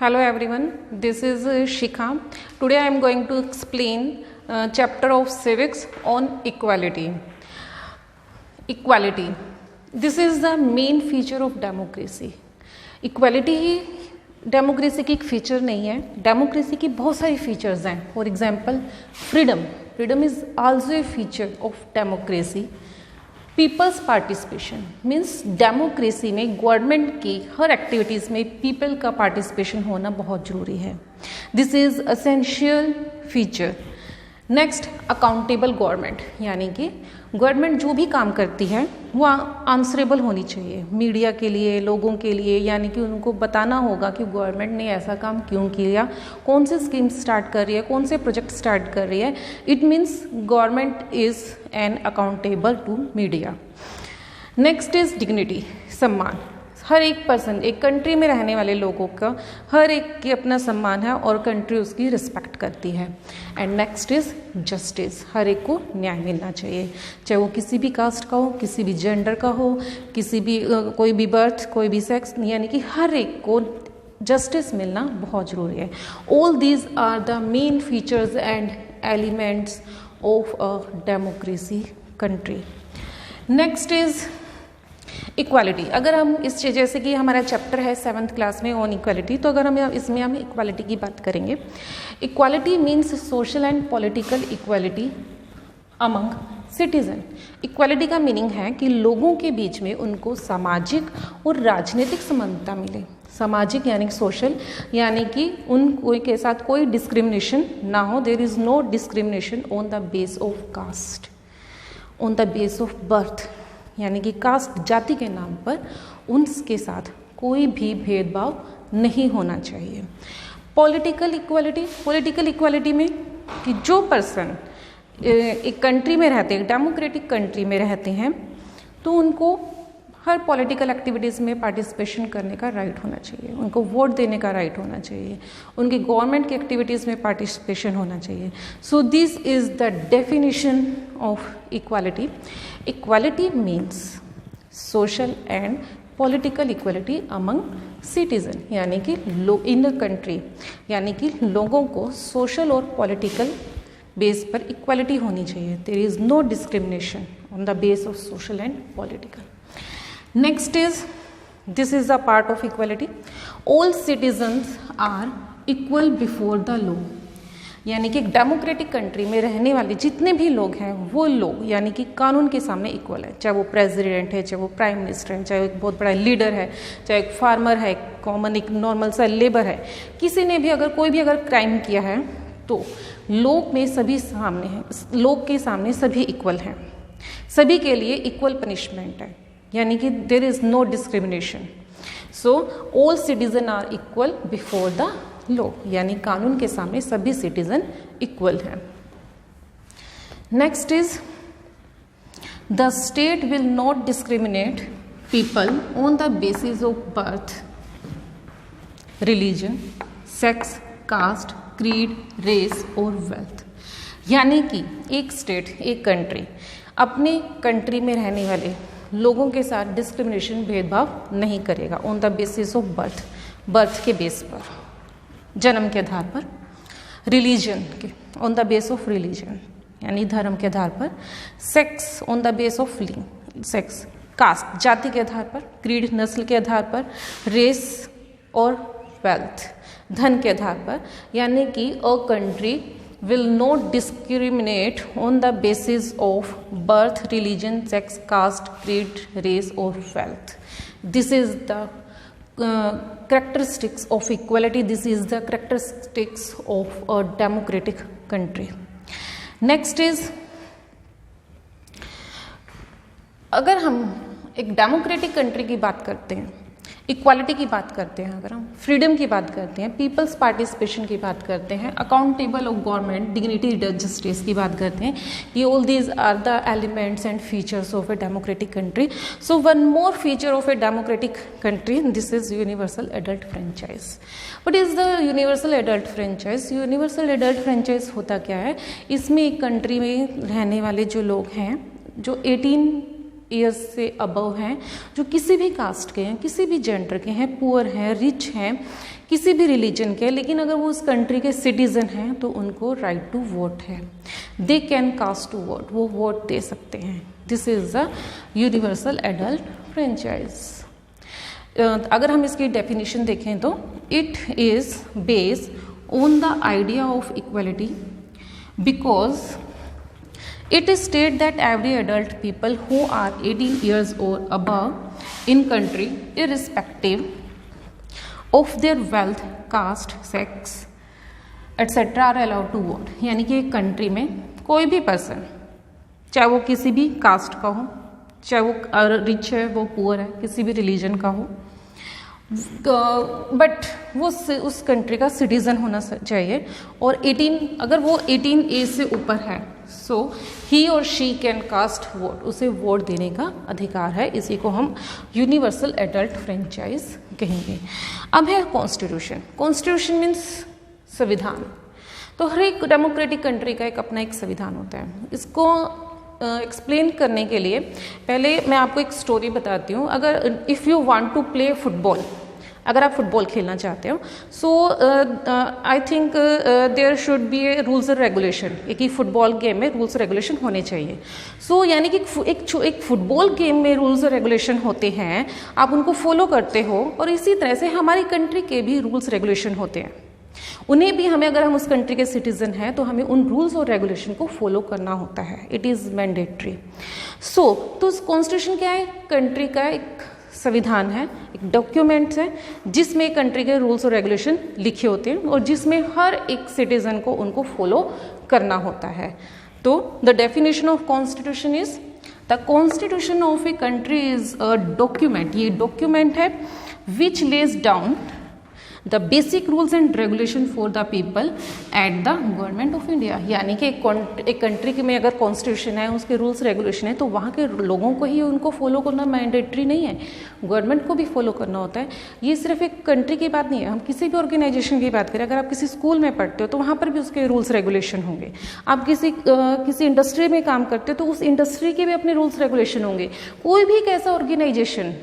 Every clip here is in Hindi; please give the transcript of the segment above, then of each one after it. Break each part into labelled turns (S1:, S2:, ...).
S1: Hello everyone, this is Shikha. Today I am going to explain chapter of civics on equality. Equality. This is the main feature of democracy. Equality he democracy की एक फीचर नहीं है. डेमोक्रेसी की बहुत सारी फीचर्स हैं. For example freedom is also a feature of democracy. Peoples participation means democracy में गवर्नमेंट की हर एक्टिविटीज़ में पीपल का पार्टिसिपेशन होना बहुत ज़रूरी है. This is essential feature. Next, accountable government, यानी कि गवर्नमेंट जो भी काम करती है वो आंसरेबल होनी चाहिए मीडिया के लिए, लोगों के लिए, यानी कि उनको बताना होगा कि गवर्नमेंट ने ऐसा काम क्यों किया, कौन से स्कीम स्टार्ट कर रही है, कौन से प्रोजेक्ट स्टार्ट कर रही है. It means government is an accountable to media. Next is dignity, सम्मान. हर एक पर्सन, एक कंट्री में रहने वाले लोगों का हर एक की अपना सम्मान है और कंट्री उसकी रिस्पेक्ट करती है. And next is justice. हर एक को न्याय मिलना चाहिए, चाहे वो किसी भी कास्ट का हो, किसी भी जेंडर का हो, किसी भी कोई भी बर्थ, कोई भी सेक्स, यानी कि हर एक को जस्टिस मिलना बहुत ज़रूरी है. All these are the main features and elements of a democracy country. Next is equality. अगर हम इस जैसे कि हमारा चैप्टर है 7th क्लास में ऑन इक्वालिटी, तो अगर हम इक्वालिटी की बात करेंगे. Equality means social and political equality among citizen. Equality का मीनिंग है कि लोगों के बीच में उनको सामाजिक और राजनीतिक समानता मिले. सामाजिक यानी सोशल, यानी कि उन के साथ कोई डिस्क्रिमिनेशन ना हो. There is no discrimination on the base of caste, on the base of birth, यानी कि कास्ट, जाति के नाम पर उनके साथ कोई भी भेदभाव नहीं होना चाहिए. पॉलिटिकल इक्वालिटी में कि जो पर्सन एक कंट्री में रहते हैं, डेमोक्रेटिक कंट्री में रहते हैं, तो उनको हर पॉलिटिकल एक्टिविटीज़ में पार्टिसिपेशन करने का राइट होना चाहिए, उनको वोट देने का राइट होना चाहिए, उनकी गवर्नमेंट की एक्टिविटीज़ में पार्टिसिपेशन होना चाहिए. So this is the definition of equality. Equality means social and political equality among citizen, यानी कि इन द कंट्री, यानी कि लोगों को सोशल और पॉलिटिकल बेस पर इक्वालिटी होनी चाहिए. There is no discrimination on the base of social and political. Next is, this is a part of equality. All citizens are equal before the law. यानी कि डेमोक्रेटिक कंट्री में रहने वाले जितने भी लोग हैं वो लोग, यानी कि कानून के सामने इक्वल है. चाहे वो प्रेसिडेंट है, चाहे वो प्राइम मिनिस्टर है, चाहे एक बहुत बड़ा लीडर है, चाहे एक फार्मर है, कॉमन एक नॉर्मल सा लेबर है. किसी ने भी अगर कोई भी अगर क्राइम किया है तो लोग में सभी सामने हैं, लोग के सामने सभी इक्वल हैं, सभी के लिए इक्वल पनिशमेंट है, यानी कि there is no discrimination. So all citizen are equal before the law, यानी कानून के सामने सभी सिटीजन इक्वल हैं. Next is, the state will not discriminate people on the basis of birth, religion, sex, caste, creed, race और वेल्थ. यानी कि एक स्टेट, एक कंट्री अपने कंट्री में रहने वाले लोगों के साथ डिस्क्रिमिनेशन, भेदभाव नहीं करेगा on the basis of birth, birth के बेस पर, जन्म के आधार पर, रिलीजन के on the base of religion यानी धर्म के आधार पर, sex on the base of sex, caste जाति के आधार पर, क्रीड नस्ल के आधार पर, रेस और वेल्थ धन के आधार पर. यानी कि a country will not discriminate on the basis of birth, religion, sex, caste, creed, race or wealth. This is the characteristics of equality. This is the characteristics of a democratic country. Next is, अगर हम एक डेमोक्रेटिक कंट्री की बात करते हैं, इक्वालिटी की बात करते हैं, अगर हम फ्रीडम की बात करते हैं, पीपल्स पार्टिसिपेशन की बात करते हैं, accountable of government, dignity, justice की बात करते हैं, ये all these are the elements and features of a democratic country. So one more feature of a democratic country, this is universal adult franchise. What is the universal adult franchise? Universal adult franchise होता क्या है? इसमें एक कंट्री में रहने वाले जो लोग हैं, जो 18 ईयर्स से अबव हैं, जो किसी भी कास्ट के हैं, किसी भी जेंडर के हैं, पुअर हैं, रिच हैं, किसी भी रिलीजन के, लेकिन अगर वो उस कंट्री के सिटीजन हैं तो उनको राइट टू वोट है। They can cast to vote, वो वोट दे सकते हैं। This is the universal adult franchise. अगर हम इसकी डेफिनेशन देखें तो it is based on the idea of equality because it is stated that every adult people who are 18 years or above in country, irrespective of their wealth, caste, sex, etc. are allowed to vote। यानी कि एक कंट्री में कोई भी पर्सन, चाहे वो किसी भी कास्ट का हो, चाहे वो रिच है, वो पुअर है, किसी भी रिलीजन का हो, बट वो उस कंट्री का सिटीजन होना चाहिए। और 18, अगर वो 18 एज से ऊपर है, सो ही और शी कैन कास्ट वोट, उसे वोट देने का अधिकार है। इसी को हम यूनिवर्सल एडल्ट फ्रेंचाइज कहेंगे। अब है कॉन्स्टिट्यूशन। कॉन्स्टिट्यूशन मीन्स संविधान। तो हर एक डेमोक्रेटिक कंट्री का एक अपना एक संविधान होता है। इसको एक्सप्लेन करने के लिए पहले मैं आपको एक स्टोरी बताती हूँ। अगर if you want to play football, अगर आप फुटबॉल खेलना चाहते हो, so I think there should be a rules and regulation. एक ही फुटबॉल गेम में रूल्स रेगुलेशन होने चाहिए। सो यानी कि एक फुटबॉल गेम में रूल्स और रेगुलेशन होते हैं, आप उनको फॉलो करते हो, और इसी तरह से हमारी कंट्री के भी रूल्स रेगुलेशन होते हैं। उन्हें भी हमें, अगर हम उस कंट्री के सिटीजन हैं तो हमें उन रूल्स और रेगुलेशन को फॉलो करना होता है। It is mandatory. सो तो कॉन्स्टिट्यूशन क्या है? कंट्री का एक संविधान है, एक डॉक्यूमेंट्स है जिसमें कंट्री के रूल्स और रेगुलेशन लिखे होते हैं और जिसमें हर एक सिटीजन को उनको फॉलो करना होता है। तो the definition of constitution is the constitution of a country is a document. ये डॉक्यूमेंट है which lays down the basic rules and regulation for the people at the government of India. यानी कि एक कंट्री में अगर कॉन्स्टिट्यूशन है, उसके रूल्स रेगुलेशन है, तो वहाँ के लोगों को ही उनको फॉलो करना मैंडेटरी नहीं है, गवर्नमेंट को भी फॉलो करना होता है। ये सिर्फ एक कंट्री की बात नहीं है, हम किसी भी ऑर्गेनाइजेशन की बात करें। अगर आप किसी स्कूल में पढ़ते हो तो वहाँ पर भी उसके रूल्स रेगुलेशन होंगे। आप किसी इंडस्ट्री में काम करते हो तो उस इंडस्ट्री के भी अपने रूल्स रेगुलेशन होंगे। कोई भी एक ऐसा ऑर्गेनाइजेशन,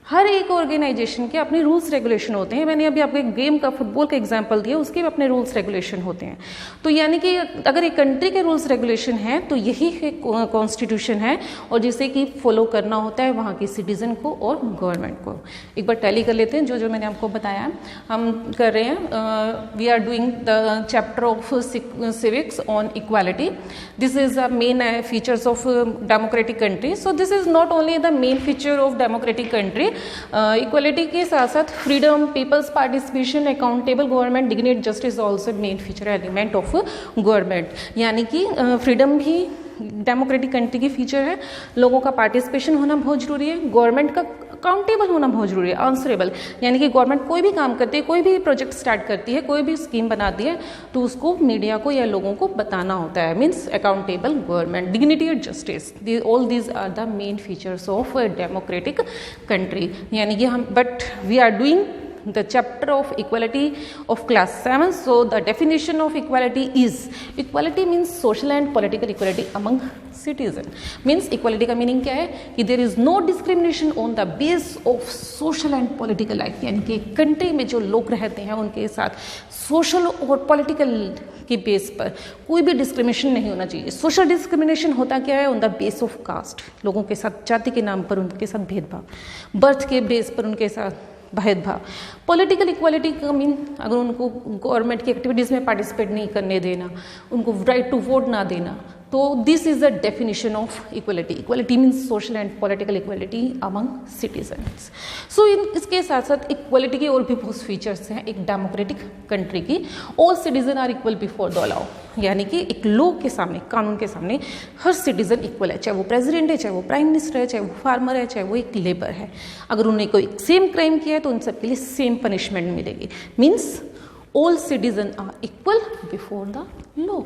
S1: हर एक ऑर्गेनाइजेशन के अपने रूल्स रेगुलेशन होते हैं। मैंने अभी आपको एक गेम का, फुटबॉल का एग्जांपल दिया, उसके भी अपने रूल्स रेगुलेशन होते हैं। तो यानी कि अगर एक कंट्री के रूल्स रेगुलेशन है तो यही एक कॉन्स्टिट्यूशन है, और जिसे कि फॉलो करना होता है वहाँ के सिटीजन को और गवर्नमेंट को। एक बार टैली कर लेते हैं जो जो मैंने आपको बताया। हम कर रहे हैं, we are doing the chapter of civics on equality. This is the main features of democratic country. So this is not only the main feature of democratic country. Equality के साथ साथ freedom, people's participation, accountable government, dignity, justice also main feature element of government. यानी कि फ्रीडम भी डेमोक्रेटिक कंट्री की फीचर है। लोगों का पार्टिसिपेशन होना बहुत जरूरी है। गवर्नमेंट का अकाउंटेबल होना बहुत जरूरी है, आंसरेबल। यानी कि गवर्नमेंट कोई भी काम करती है, कोई भी प्रोजेक्ट स्टार्ट करती है, कोई भी स्कीम बनाती है, तो उसको मीडिया को या लोगों को बताना होता है। मीन्स अकाउंटेबल गवर्नमेंट, डिग्निटी और justice, all these are the main features of democratic country. यानी कि हम, but we are doing the chapter of equality of class 7. So the definition of equality is, equality means social and political equality among citizen. Means equality का meaning क्या है कि there is no discrimination on the base of social and political life। यानी कि कंट्री में जो लोग रहते हैं उनके साथ सोशल और पॉलिटिकल के बेस पर कोई भी डिस्क्रिमिनेशन नहीं होना चाहिए। सोशल डिस्क्रिमिनेशन होता क्या है? On the base of caste, लोगों के साथ जाति के नाम पर उनके साथ भेदभाव, बर्थ के बेस पर उनके साथ भेदभाव। पॉलिटिकल इक्वालिटी का मीन, अगर उनको गवर्नमेंट की एक्टिविटीज़ में पार्टिसिपेट नहीं करने देना, उनको राइट टू वोट ना देना, तो this is the definition of equality. Equality means social and political equality among citizens. So इसके साथ साथ इक्वलिटी के और भी बहुत फीचर्स हैं एक डेमोक्रेटिक कंट्री की। All citizen are equal before the law. यानी कि एक लॉ के सामने, कानून के सामने हर सिटीजन इक्वल है, चाहे वो प्रेसिडेंट है, चाहे वो प्राइम मिनिस्टर है, चाहे वो फार्मर है, चाहे वो एक लेबर है। अगर उन्होंने कोई सेम क्राइम किया है तो उन सबके लिए सेम पनिशमेंट मिलेगी। Means all citizen are equal before the law.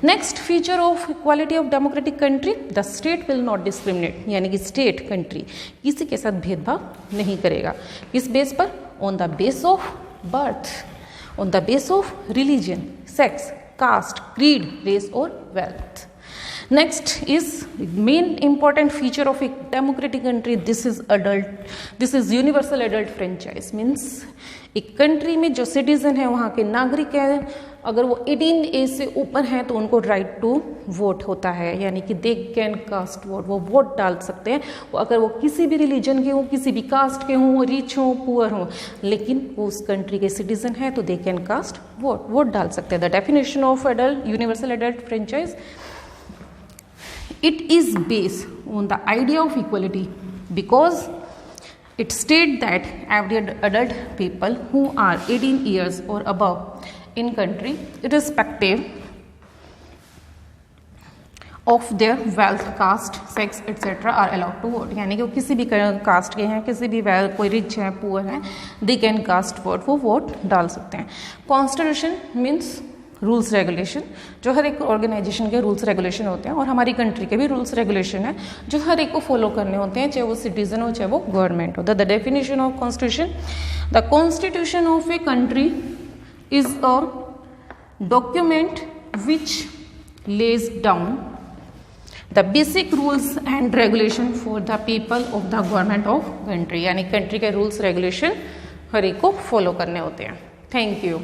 S1: Next feature of equality of democratic country, the state will not discriminate. यानी कि स्टेट, कंट्री किसी के साथ भेदभाव नहीं करेगा। किस बेस पर? On the base of birth, on the base of religion, sex, caste, creed, race और wealth. Next is main important feature of a democratic country, this is universal adult franchise. Means एक कंट्री में जो सिटीजन है, वहाँ के नागरिक हैं, अगर वो 18 एज से ऊपर हैं तो उनको राइट टू वोट होता है, यानी कि दे कैन कास्ट वोट, वो वोट डाल सकते हैं। वो अगर वो किसी भी रिलीजन के हों, किसी भी कास्ट के हों, रिच हों, पुअर हों, लेकिन वो उस कंट्री के सिटीजन हैं तो दे कैन कास्ट वोट डाल सकते हैं। The definition of adult universal adult franchise, it is based on the idea of equality because it states that every adult people who are 18 years or above in country, irrespective of their wealth, caste, sex etc. are allowed to vote। यानी कि वो किसी भी कास्ट के हैं, किसी भी कोई रिच है, पुअर है, they can cast vote, वो वोट डाल सकते हैं। कॉन्स्टिट्यूशन मीन्स रूल्स रेगुलेशन, जो हर एक ऑर्गेनाइजेशन के रूल्स रेगुलेशन होते हैं, और हमारी कंट्री के भी रूल्स रेगुलेशन है जो हर एक को फॉलो करने होते हैं, चाहे वो सिटीजन हो, चाहे वो गवर्नमेंट हो। The definition of constitution, the constitution of a country is a document which lays down the basic rules and regulation for the people of the government of country. यानी कंट्री के रूल्स रेगुलेशन हर एक को फॉलो करने होते हैं। Thank you.